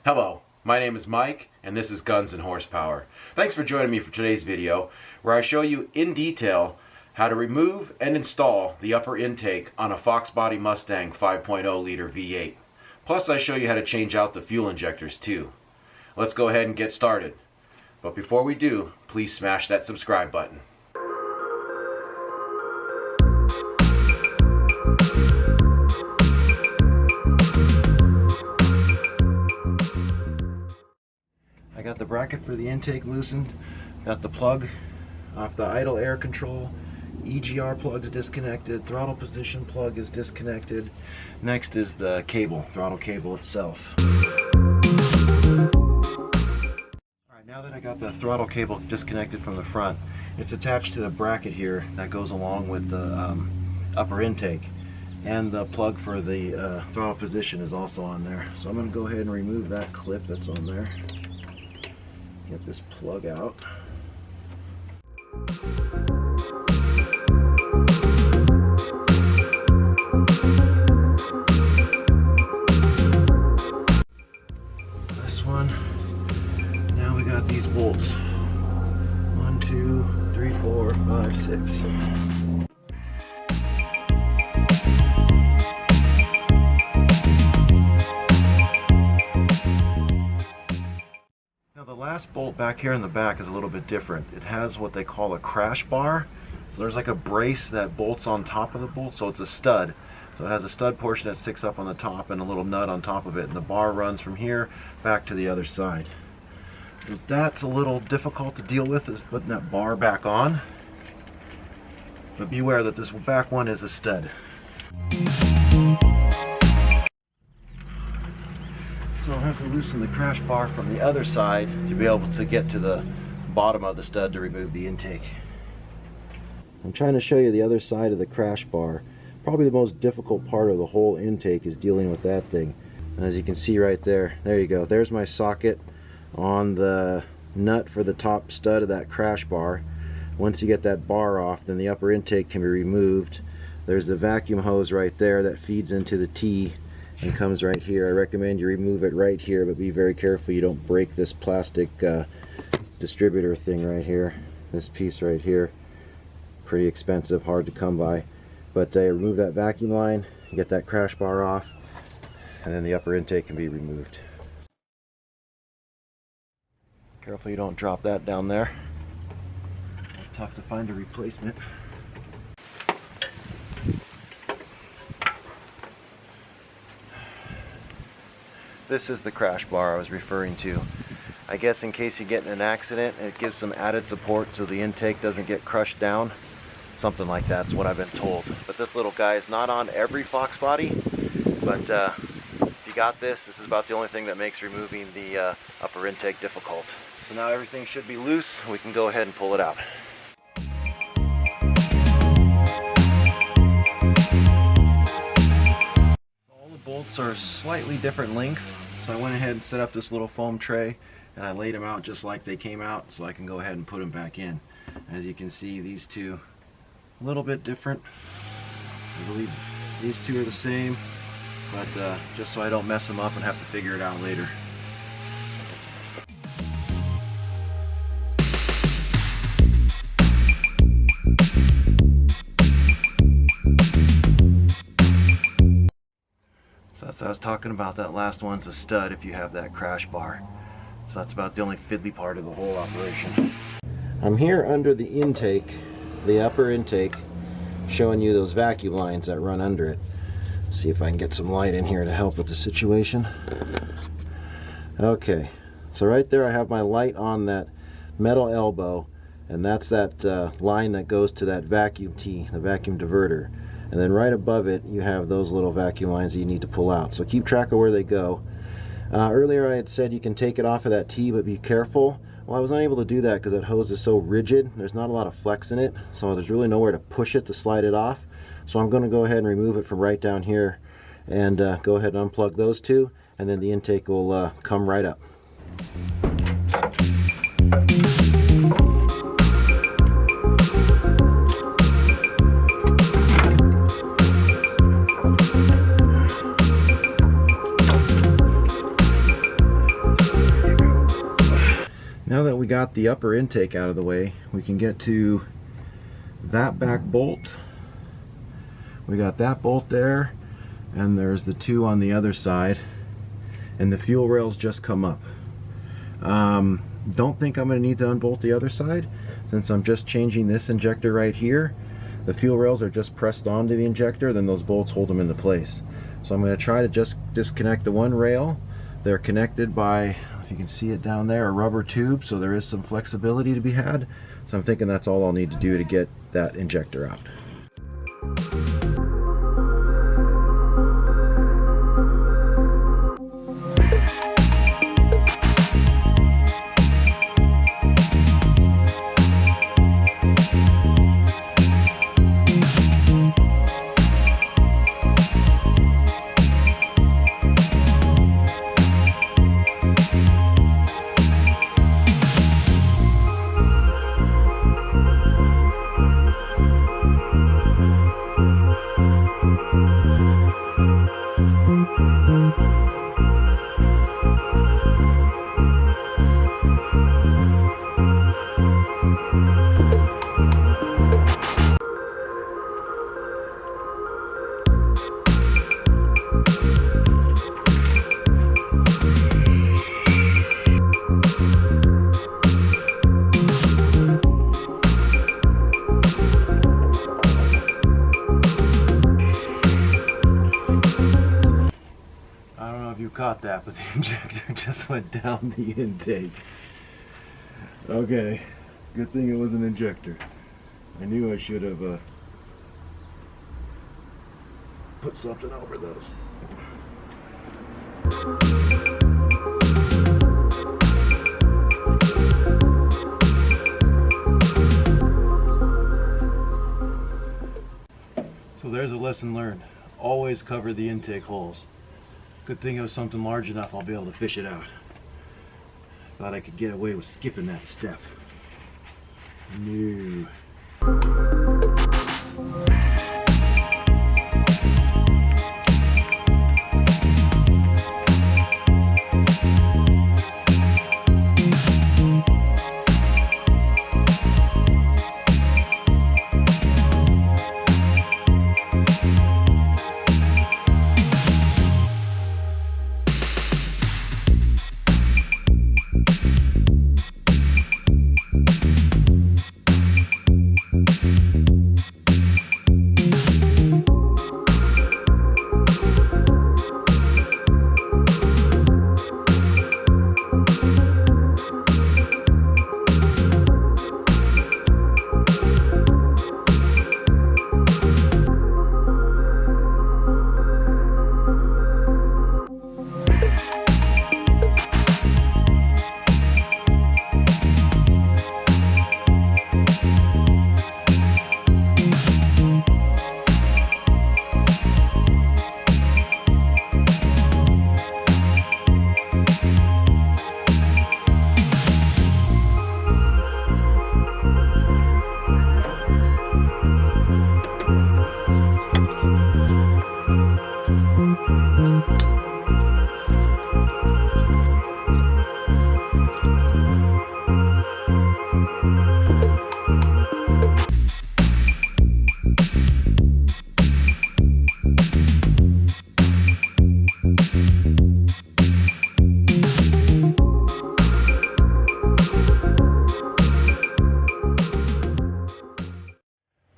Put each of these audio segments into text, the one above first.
Hello, my name is Mike, and this is Guns and Horsepower. Thanks for joining me for today's video, where I show you in detail how to remove and install the upper intake on a Fox Body Mustang 5.0 liter V8. Plus I show you how to change out the fuel injectors too. Let's go ahead and get started. But before we do, please smash that subscribe button. I got the bracket for the intake loosened, got the plug off the idle air control, EGR plug is disconnected, throttle position plug is disconnected. Next is the cable, throttle cable itself. Alright, now that I got the throttle cable disconnected from the front, it's attached to the bracket here that goes along with the upper intake. And the plug for the throttle position is also on there. So I'm going to go ahead and remove that clip that's on there. Get this plug out. This one. Now we got these bolts. 1, 2, 3, 4, 5, 6. Now the last bolt back here in the back is a little bit different. It has what they call a crash bar. So there's like a brace that bolts on top of the bolt, so it's a stud. So it has a stud portion that sticks up on the top and a little nut on top of it, and the bar runs from here back to the other side. But that's a little difficult to deal with, is putting that bar back on. But beware that this back one is a stud. So I'll have to loosen the crash bar from the other side to be able to get to the bottom of the stud to remove the intake. I'm trying to show you the other side of the crash bar. Probably the most difficult part of the whole intake is dealing with that thing. And as you can see right there, there you go. There's my socket on the nut for the top stud of that crash bar. Once you get that bar off, then the upper intake can be removed. There's the vacuum hose right there that feeds into the T and comes right here. I recommend you remove it right here, but be very careful you don't break this plastic distributor thing right here. This piece right here, pretty expensive, hard to come by. But remove that vacuum line, get that crash bar off, and then the upper intake can be removed. Careful you don't drop that down there. Tough to find a replacement. This is the crash bar I was referring to. I guess in case you get in an accident, it gives some added support so the intake doesn't get crushed down. Something like that's what I've been told. But this little guy is not on every Fox Body, but if you got this, this is about the only thing that makes removing the upper intake difficult. So now everything should be loose. We can go ahead and pull it out. Bolts are slightly different length, so I went ahead and set up this little foam tray and I laid them out just like they came out so I can go ahead and put them back in. As you can see, these two a little bit different. I believe these two are the same, but just so I don't mess them up and have to figure it out later. So I was talking about, that last one's a stud if you have that crash bar. So that's about the only fiddly part of the whole operation. I'm here under the intake, the upper intake, showing you those vacuum lines that run under it. See if I can get some light in here to help with the situation. Okay, so right there I have my light on that metal elbow, and that's that line that goes to that vacuum T, the vacuum diverter. And then right above it you have those little vacuum lines that you need to pull out. So keep track of where they go. Earlier I had said you can take it off of that T, but be careful. Well, I was unable to do that because that hose is so rigid. There's not a lot of flex in it, so there's really nowhere to push it to slide it off. So I'm going to go ahead and remove it from right down here and go ahead and unplug those two, and then the intake will come right up. Now that we got the upper intake out of the way, we can get to that back bolt. We got that bolt there, and there's the two on the other side, and the fuel rails just come up. Don't think I'm going to need to unbolt the other side, since I'm just changing this injector right here. The fuel rails are just pressed onto the injector, then those bolts hold them into place. So I'm going to try to just disconnect the one rail. They're connected by, if you can see it down there, a rubber tube, so there is some flexibility to be had. So I'm thinking that's all I'll need to do to get that injector out. Caught that, but the injector just went down the intake. Okay, good thing it was an injector. I knew I should have put something over those. So there's a lesson learned. Always cover the intake holes. Good thing it was something large enough I'll be able to fish it out. Thought I could get away with skipping that step. No.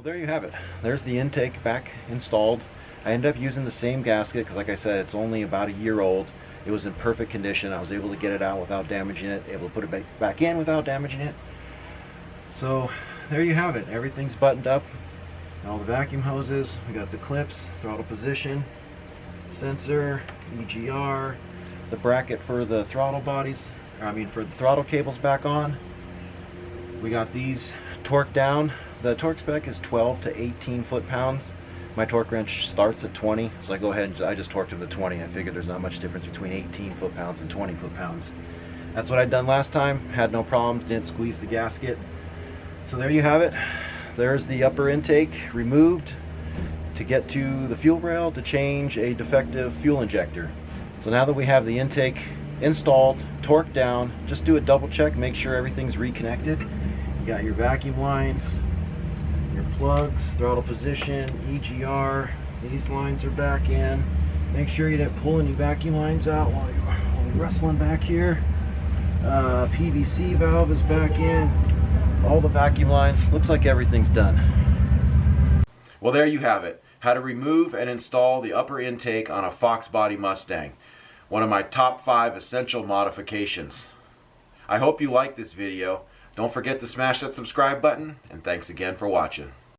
There you have it. There's the intake back installed. I ended up using the same gasket because, like I said, it's only about a year old. It was in perfect condition. I was able to get it out without damaging it, able to put it back in without damaging it. So there you have it. Everything's buttoned up. All the vacuum hoses, we got the clips, throttle position, sensor, EGR, the bracket for the throttle bodies, for the throttle cables back on. We got these torqued down. The torque spec is 12 to 18 foot-pounds. My torque wrench starts at 20, so I go ahead and I just torqued them to 20. I figured there's not much difference between 18 foot-pounds and 20 foot-pounds. That's what I'd done last time. Had no problems, didn't squeeze the gasket. So there you have it. There's the upper intake removed to get to the fuel rail to change a defective fuel injector. So now that we have the intake installed, torque down. Just do a double check, make sure everything's reconnected. You got your vacuum lines, your plugs, throttle position, EGR. These lines are back in. Make sure you didn't pull any vacuum lines out while you're wrestling back here. PVC valve is back in. All the vacuum lines. Looks like everything's done. Well, there you have it. How to remove and install the upper intake on a Fox Body Mustang. One of my top 5 essential modifications. I hope you liked this video. Don't forget to smash that subscribe button, and thanks again for watching.